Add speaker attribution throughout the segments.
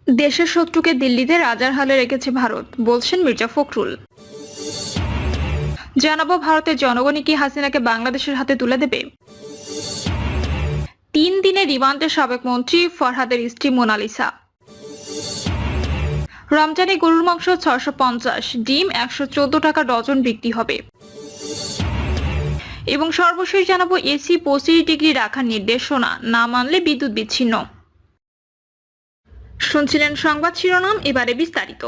Speaker 1: দেশের শত্রুকে দিল্লিতে রাজার হালে রেখেছে ভারত, বলছেন মির্জা ফখরুল। জানাবো ভারতের জনগণই কি হাসিনাকে বাংলাদেশের হাতে তুলে দেবে। 3 দিনের রিমান্ডে সাবেক মন্ত্রী ফরহাদের স্ত্রী মোনালিসা। রমজানে গরুর মাংস 650, ডিম 114 টাকা ডজন বিক্রি হবে। এবং সর্বশেষ জানাবো এসি 25 ডিগ্রি রাখার নির্দেশনা, না মানলে বিদ্যুৎ বিচ্ছিন্ন। শুনছিলেন সংবাদ শিরোনাম, এবারে বিস্তারিত।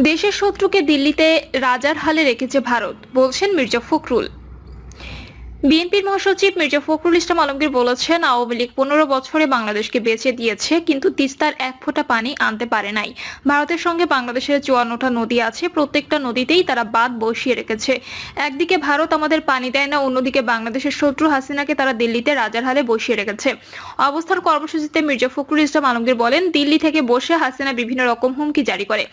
Speaker 1: দেশের শত্রুকে দিল্লিতে রাজার হালে রেখেছে ভারত, বলছেন মির্জা ফখরুল। বিএনপির মহাসচিব মির্জা ফখরুল ইসলাম আলমগীর বলেছেন, আওয়ামী লীগ 15 বছরে বাংলাদেশকে বেঁচে দিয়েছে, কিন্তু তিস্তার এক ফোঁটা পানি আনতে পারে নাই। ভারতের সঙ্গে বাংলাদেশের 54টা নদী আছে, প্রত্যেকটা নদীতেই তারা বাঁধ বসিয়ে রেখেছে। একদিকে ভারত আমাদের পানি দেয় না, অন্যদিকে বাংলাদেশের শত্রু হাসিনাকে তারা দিল্লিতে রাজার হালে বসিয়ে রেখেছে। অবস্থান কর্মসূচিতে মির্জা ফখরুল ইসলাম আলমগীর বলেন, দিল্লি থেকে বসে হাসিনা বিভিন্ন রকম হুমকি জারি করে।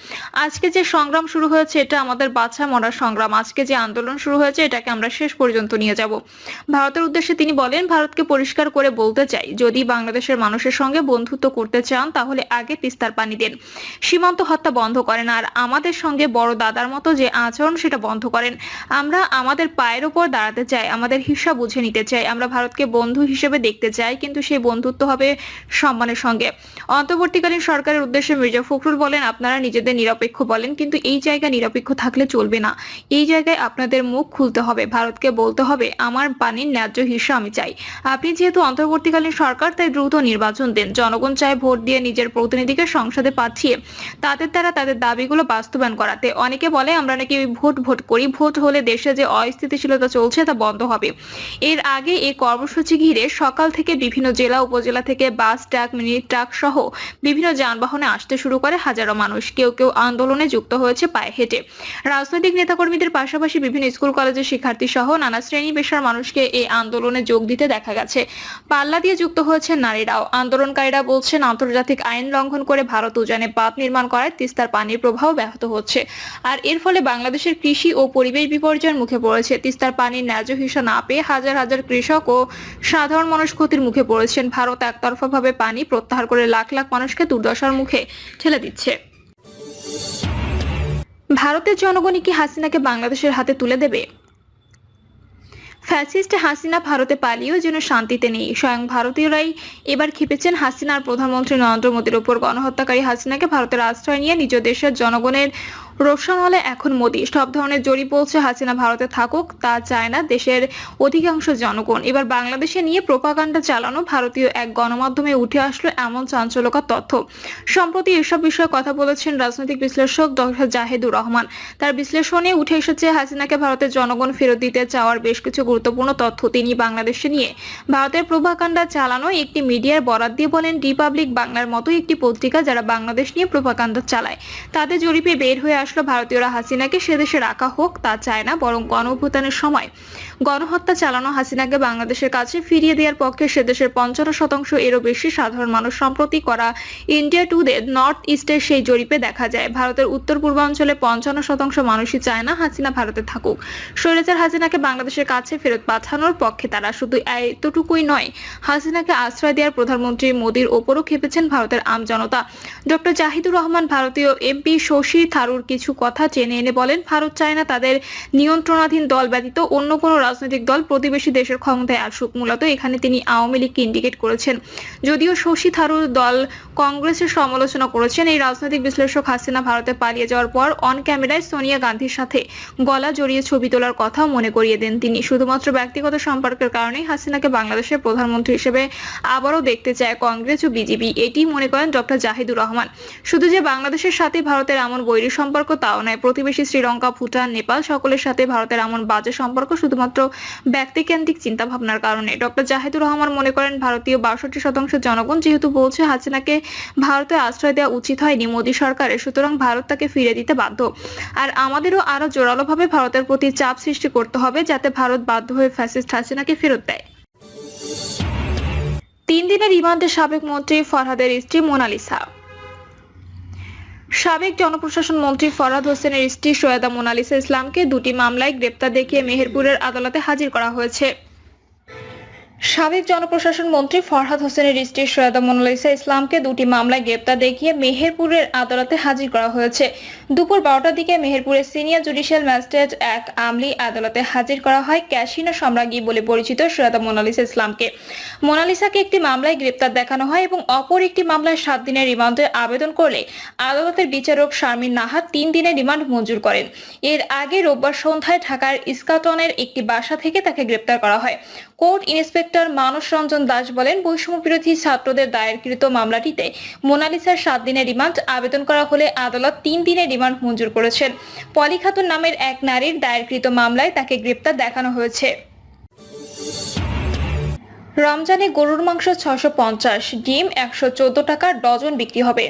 Speaker 1: আজকে যে সংগ্রাম শুরু হয়েছে এটা আমাদের বাঁচা মরার সংগ্রাম। আজকে যে আন্দোলন শুরু হয়েছে এটাকে আমরা শেষ পর্যন্ত নিয়ে যাব। ভারতের উদ্দেশ্যে তিনি বলেন, ভারতকে পরিষ্কার করে বলতে চাই, যদি বাংলাদেশের মানুষের সঙ্গে বন্ধুত্ব করতে চান তাহলে আগে তিস্তার পানি দেন, সীমান্ত হত্যা বন্ধ করেন, আর আমাদের সঙ্গে বড় দাদার মতো যে আচরণ সেটা বন্ধ করেন। আমরা আমাদের পায়ের উপর দাঁড়াতে চাই, আমাদের হিসাব বুঝে নিতে চাই। আমরা ভারতকে বন্ধু হিসেবে দেখতে চাই, কিন্তু সেই বন্ধুত্ব হবে সম্মানের সঙ্গে। অন্তর্বর্তীকালীন সরকারের উদ্দেশ্যে মির্জা ফখরুল বলেন, আপনারা নিজেদের নিরপেক্ষ বলেন, কিন্তু এই জায়গায় নিরপেক্ষ থাকলে চলবে না। এই জায়গায় আপনাদের মুখ খুলতে হবে, ভারতকে বলতে হবে, আমার পানির ন্যায্য হিস্সা আমি চাই। আপনি যেহেতু অন্তর্বর্তীকালীন সরকার, তাই দ্রুত নির্বাচন দেন। জনগণ চায় ভোট দিয়ে নিজের প্রতিনিধিকে সংসদে পাঠিয়ে তাদের দ্বারা তাদের দাবিগুলো বাস্তবায়ন করাতে। অনেকে বলে আমরা নাকি ভোট করি, ভোট হলে দেশে যে অস্থিতিশীলতা চলছে তা বন্ধ হবে। এর আগে এই কর্মসূচি ঘিরে সকাল থেকে বিভিন্ন জেলা উপজেলা থেকে বাস, ট্রাক, মিনি ট্রাক সহ বিভিন্ন যানবাহনে আসতে শুরু করে হাজারো মানুষ। কেউ কেউ আন্দোলনে যুক্ত হয়েছে পায়ে হেঁটে। রাজনৈতিক নেতাকর্মীদের পাশাপাশি বিভিন্ন স্কুল কলেজের শিক্ষার্থী সহ নানা শ্রেণী পেশার মানুষকে এই আন্দোলনে যোগ দিতে দেখা গেছে। পাল্লা দিয়ে যুক্ত হয়েছেন নারীরাও। আন্দোলনকারীরা বলছেন, আন্তর্জাতিক আইন লঙ্ঘন করে ভারত উজানে বাঁধ নির্মাণ করায় তিস্তার পানির প্রবাহ ব্যাহত হচ্ছে, আর এর ফলে বাংলাদেশের কৃষি ও পরিবেশ বিপর্যয়ের মুখে পড়েছে। তিস্তার পানির ন্যায্য হিস্সা না পেয়ে হাজার হাজার কৃষক ও সাধারণ মানুষ ক্ষতির মুখে পড়েছেন। ভারত একতরফাভাবে পানি প্রত্যাহার করে লাখ লাখ মানুষকে দুর্দশার মুখে ঠেলে দিচ্ছে। ভারতের জনগণই কি হাসিনাকে বাংলাদেশের হাতে তুলে দেবে? ফ্যাসিস্ট হাসিনা ভারতে পালিয়েও যেন শান্তিতে নেই। স্বয়ং ভারতীয়রাই এবার খেপেছেন হাসিনার প্রধানমন্ত্রী নরেন্দ্র মোদীর উপর। গণহত্যাকারী হাসিনাকে ভারতের আশ্রয় নিয়ে নিজ দেশের জনগণের রোশন হলে এখন মোদী। সব ধরনের জরিপ বলছে হাসিনা ভারতে থাকুক, তা চায় না দেশের অধিকাংশ জনগণ। এবার বাংলাদেশে নিয়ে প্রোপাগান্ডা চালানো ভারতীয় এক গণমাধ্যমে উঠে আসলো এমন চাঞ্চল্যকর তথ্য। সম্প্রতি এসব বিষয়ে কথা বলেছেন রাজনৈতিক বিশ্লেষক ডক্টর জাহিদুর রহমান। তার বিশ্লেষণে উঠে এসেছে হাসিনাকে ভারতের জনগণ ফেরত দিতে চাওয়ার বেশ কিছু গুরুত্বপূর্ণ তথ্য। তিনি বাংলাদেশে নিয়ে ভারতের প্রোপাগান্ডা চালানো একটি মিডিয়ার বরাত দিয়ে বলেন, রিপাবলিক বাংলার মতো একটি পত্রিকা যারা বাংলাদেশ নিয়ে প্রোপাগান্ডা চালায়, তাদের জরিপে বের হয়ে আসলো ভারতীয়রা হাসিনাকে সে দেশে রাখা হোক তা চায় না, বরং গণঅভ্যুত্থানের সময় গণহত্যা চালানো হাসিনাকে বাংলাদেশের কাছে ফিরিয়ে দেওয়ার পক্ষে সে দেশের 55% এরও বেশি সাধারণ মানুষ। সম্প্রতি করা ইন্ডিয়া টুডে নর্থ ইস্টের সেই জরিপে দেখা যায়, ভারতের উত্তর পূর্বাঞ্চলে 55% মানুষই চায় না হাসিনা ভারতে থাকুক। স্বৈরাচার হাসিনাকে বাংলাদেশের কাছে ফেরত পাঠানোর পক্ষে তারা। শুধু এতটুকুই নয়, হাসিনাকে আশ্রয় দেওয়ার প্রধানমন্ত্রী মোদীর ওপরও খেপেছেন ভারতের আমজনতা। ডক্টর জাহিদুর রহমান ভারতীয় এমপি শশী থারুর কিছু কথা টেনে এনে বলেন, ভারত চায় না তাদের নিয়ন্ত্রণাধীন দল ব্যতীত অন্য কোনো রাজনৈতিক দল প্রতিবেশী দেশের ক্ষমতায় আসুক। মূলত এখানে তিনি আওয়ামী লীগকে ইন্ডিকেট করেছেন। যদিও শশী থারুর দল কংগ্রেসের সমালোচনা করেছেন, এই রাজনৈতিক বিশ্লেষক হাসিনা ভারতে পালিয়ে যাওয়ার পর অন ক্যামেরায় সোনিয়া গান্ধীর সাথে গলা জড়িয়ে ছবি তোলার কথাও মনে করিয়ে দেন তিনি। শুধুমাত্র ব্যক্তিগত সম্পর্কের কারণেই হাসিনাকে বাংলাদেশের প্রধানমন্ত্রী হিসেবে আবারও দেখতে চায় কংগ্রেস ও বিজেপি, এটি মনে করেন ডক্টর জাহিদুর রহমান। শুধু যে বাংলাদেশের সাথে ভারতের এমন বৈরী সম্পর্ক তাও নয়, প্রতিবেশী শ্রীলঙ্কা, ভুটান, নেপাল সকলের সাথে ভারতের এমন বাজে সম্পর্ক শুধুমাত্র ব্যক্তিকেন্দ্রিক চিন্তা ভাবনার কারণে। ডক্টর জাহিদুর রহমান মনে করেন, ভারতীয় 62% জনগণ যেহেতু বলছে হাসিনাকে ভারতে আশ্রয় দেওয়া উচিত হয়নি মোদী সরকারের, সুতরাং ভারত তাকে ফিরে দিতে বাধ্য। আর আমাদেরও আরো জোরালোভাবে ভারতের প্রতি চাপ সৃষ্টি করতে হবে যাতে ভারত বাধ্য হয়ে ফ্যাসিস্ট হাসিনাকে ফেরত দেয়। 3 দিনের রিমান্ডে সাবেক মন্ত্রী ফরহাদের স্ত্রী মোনালিসা। সাবেক জনপ্রশাসন মন্ত্রী ফরহাদ হোসেনের স্ত্রী সৈয়দা মোনালিসা ইসলামকে 2টি মামলায় গ্রেপ্তার দেখিয়ে মেহেরপুরের আদালতে হাজির করা হয়েছে। সাবেক জনপ্রশাসন মন্ত্রী ফরহাদ হোসেনের স্ত্রী সৈয়দা মোনালিসা ইসলামকে দুটি মামলায় গ্রেপ্তার দেখিয়ে মেহেরপুরের আদালতে হাজির করা হয়েছে। দুপুর 12টার দিকে মেহেরপুরের সিনিয়র জুডিশিয়াল ম্যাজিস্ট্রেট এক আমলি আদালতে হাজির করা হয় ক্যাসিনো সম্রাজ্ঞী বলে পরিচিত সৈয়দা মোনালিসা ইসলামকে। মোনালিসাকে একটি মামলায় গ্রেপ্তার দেখানো হয় এবং অপর একটি মামলায় 7 দিনের রিমান্ডের আবেদন করলে আদালতের বিচারক শারমিন নাহার 3 দিনের রিমান্ড মঞ্জুর করেন। এর আগে রোববার সন্ধ্যায় ঢাকার ইস্কাটনের একটি বাসা থেকে তাকে গ্রেপ্তার করা হয়। কোর্ট ইন্সপেক্টর মানস রঞ্জন দাস বলেন, বৈষম্য বিরোধী ছাত্রদের দায়েরকৃত মামলাটিতে মোনালিসার 7 দিনের রিমান্ড আবেদন করা হলে আদালত 3 দিনের রিমান্ড মঞ্জুর করেছেন। পলি খাতুন নামের এক নারীর দায়েরকৃত মামলায় তাকে গ্রেপ্তার দেখানো হয়েছে। রমজানে গরুর মাংস 650, ডিম 114 টাকা ডজন বিক্রি হবে।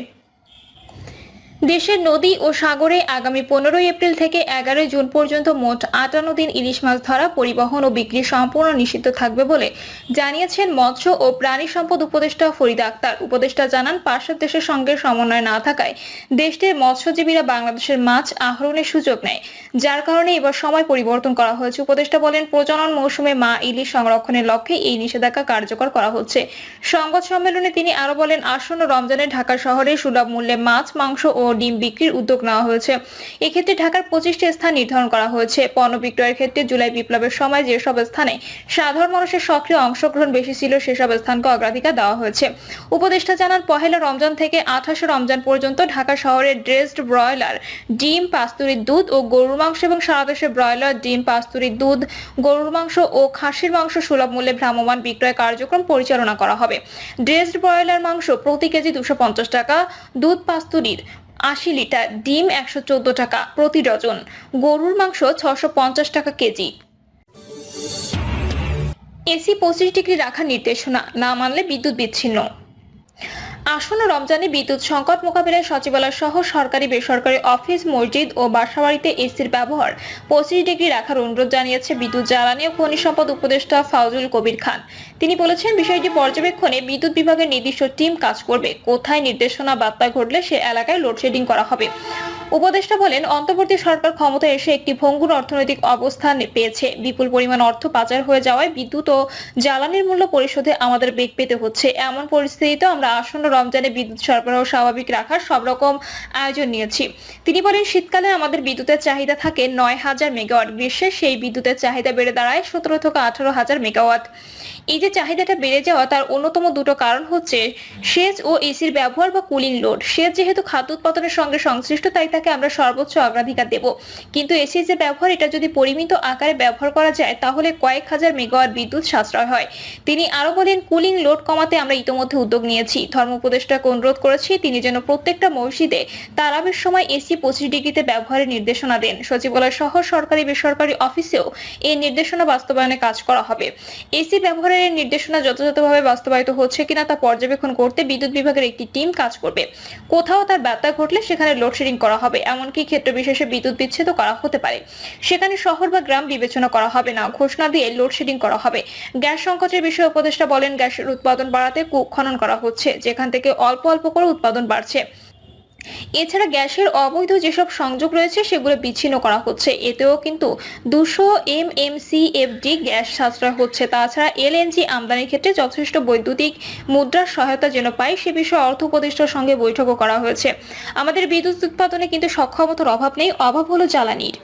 Speaker 1: দেশের নদী ও সাগরে আগামী 15 এপ্রিল থেকে 11 জুন পর্যন্ত মোট 58 দিন ইলিশ মাছ ধরা, পরিবহন ও বিক্রি সম্পূর্ণ নিষিদ্ধ থাকবে বলে জানিয়েছেন মৎস্য ও প্রাণী সম্পদ উপদেষ্টা ফরিদা আক্তার। উপদেষ্টা জানান, পাশের দেশের সঙ্গে সমন্বয় না থাকায় দেশটির মৎস্যজীবীরা বাংলাদেশের মাছ আহরণের সুযোগ নেয়, যার কারণে এবার সময় পরিবর্তন করা হয়েছে। উপদেষ্টা বলেন, প্রজনন মৌসুমে মা ইলিশ সংরক্ষণের লক্ষ্যে এই নিষেধাজ্ঞা কার্যকর করা হচ্ছে। সংবাদ সম্মেলনে তিনি আরো বলেন, আসন্ন রমজানে ঢাকা শহরে সুলভ মূল্যে মাছ, মাংস ও ডিম বিক্রির উদ্যোগ নেওয়া হয়েছে। এক্ষেত্রে ঢাকার 25টি স্থান নির্ধারণ করা হয়েছে। পণ্য বিক্রয়ের ক্ষেত্রে জুলাই বিপ্লবের সময় যেসব স্থানে সাধারণ মানুষের সক্রিয় অংশগ্রহণ বেশি ছিল সেসব স্থানকে অগ্রাধিকার দেওয়া হয়েছে। উপদেষ্টা জানান, পহেলা রমজান থেকে 28 রমজান পর্যন্ত ঢাকা শহরের ড্রেসড ব্রয়লার, ডিম, পাস্তুরিত দুধ ও গরুর মাংস এবং সারা দেশে ব্রয়লার, ডিম, পাস্তুরিত দুধ, গরুর মাংস ও খাসির মাংস সুলভ মূল্যে ভ্রাম্যমাণ বিক্রয় কার্যক্রম পরিচালনা করা হবে। ড্রেসড ব্রয়লার মাংস প্রতি কেজি 250 টাকা, দুধ পাস্তুরিত 80 লিটার, ডিম 114 টাকা প্রতি ডজন, গরুর মাংস 650 টাকা কেজি। এসি 25 ডিগ্রি রাখার নির্দেশনা, না মানলে বিদ্যুৎ বিচ্ছিন্ন। আসন্ন রমজানে বিদ্যুৎ সংকট মোকাবিলায় সচিবালয় সহ সরকারি বেসরকারি অফিস, মসজিদ ও বাসাবাড়িতে এসির ব্যবহার 25 ডিগ্রি রাখার অনুরোধ জানিয়েছে বিদ্যুৎ, জ্বালানি ও খনিজ সম্পদ উপদেষ্টা ফাউজুল কবির খান। তিনি বলেছেন, বিষয়টি পর্যবেক্ষণে বিদ্যুৎ বিভাগের নির্দিষ্ট টিম কাজ করবে। কোথায় নির্দেশনা বার্তা ঘটলে সে এলাকায় লোডশেডিং করা হবে। উপদেষ্টা বলেন, অন্তর্বর্তী সরকার ক্ষমতায় এসে একটি ভঙ্গুর অর্থনৈতিক অবস্থান পেয়েছে। বিপুল পরিমাণ অর্থ পাচার হয়ে যাওয়ায় বিদ্যুৎ ও জ্বালানির মূল্য পরিশোধে আমাদের বেগ পেতে হচ্ছে। এমন পরিস্থিতিতে আমরা আসন্ন রমজানে বিদ্যুৎ সরবরাহ স্বাভাবিক রাখার সব রকম আয়োজন নিয়েছি। তিনি বলেন, শীতকালে আমাদের বিদ্যুতের চাহিদা থাকে 9,000 মেগাওয়াট, গ্রীষ্মে সেই বিদ্যুতের চাহিদা বেড়ে দাঁড়ায় 17 থেকে 18,000 মেগাওয়াট। এই যে চাহিদাটা বেড়ে যাওয়া, তার অন্যতম দুটো কারণ হচ্ছে সেচ ও এসির ব্যবহার বা কুলিং লোড। সেচ যেহেতু খাদ্য উৎপাদনের সঙ্গে সংশ্লিষ্ট, তাই তাকে আমরা সর্বোচ্চ অগ্রাধিকার দেব। কিন্তু এসির যে ব্যবহার, এটা যদি পরিমিত আকারে ব্যবহার করা যায় তাহলে কয়েক হাজার মেগাওয়াট বিদ্যুৎ সাশ্রয় হয়। তিনি আরো বলেন, কুলিং লোড কমাতে আমরা ইতোমধ্যে উদ্যোগ নিয়েছি। ধর্ম উপদেষ্টাকে অনুরোধ করেছি তিনি যেন প্রত্যেকটা মসজিদে তারাবির সময় এসি 25 ডিগ্রিতে ব্যবহারের নির্দেশনা দেন। সচিবালয় সহ সরকারি বেসরকারি অফিসেও এই নির্দেশনা বাস্তবায়নে কাজ করা হবে। এসি ব্যবহারের নির্দেশনা যথাযথভাবে বাস্তবায়িত হচ্ছে কিনা তা পর্যবেক্ষণ করতে বিদ্যুৎ বিভাগের একটি টিম কাজ করবে। কোথাও তার ব্যত্যয় ঘটলে সেখানে লোডশেডিং করা হবে। এমনকি ক্ষেত্র বিশেষে বিদ্যুৎ বিচ্ছেদ করা হতে পারে। সেখানে শহর বা গ্রাম বিবেচনা করা হবে না, ঘোষণা দিয়ে লোডশেডিং করা হবে। গ্যাস সংকটের বিষয়ে উপদেষ্টা বলেন, গ্যাসের উৎপাদন বাড়াতে কূপ খনন করা হচ্ছে, যেখান থেকে অল্প অল্প করে উৎপাদন বাড়ছে। এছাড়া গ্যাসের অবৈধ যেসব সংযোগ রয়েছে সেগুলো বিচ্ছিন্ন করা হচ্ছে। এতেও কিন্তু 200 MMCFD গ্যাস সাশ্রয় হচ্ছে। তাছাড়া এলএনজি আমদানির ক্ষেত্রে যথেষ্ট বৈদ্যুতিক মুদ্রার সহায়তা যেন পায় সে বিষয়ে অর্থ উপদেষ্টার সঙ্গে বৈঠকও করা হয়েছে। আমাদের বিদ্যুৎ উৎপাদনে কিন্তু সক্ষমতার অভাব নেই, অভাব হলো জ্বালানির।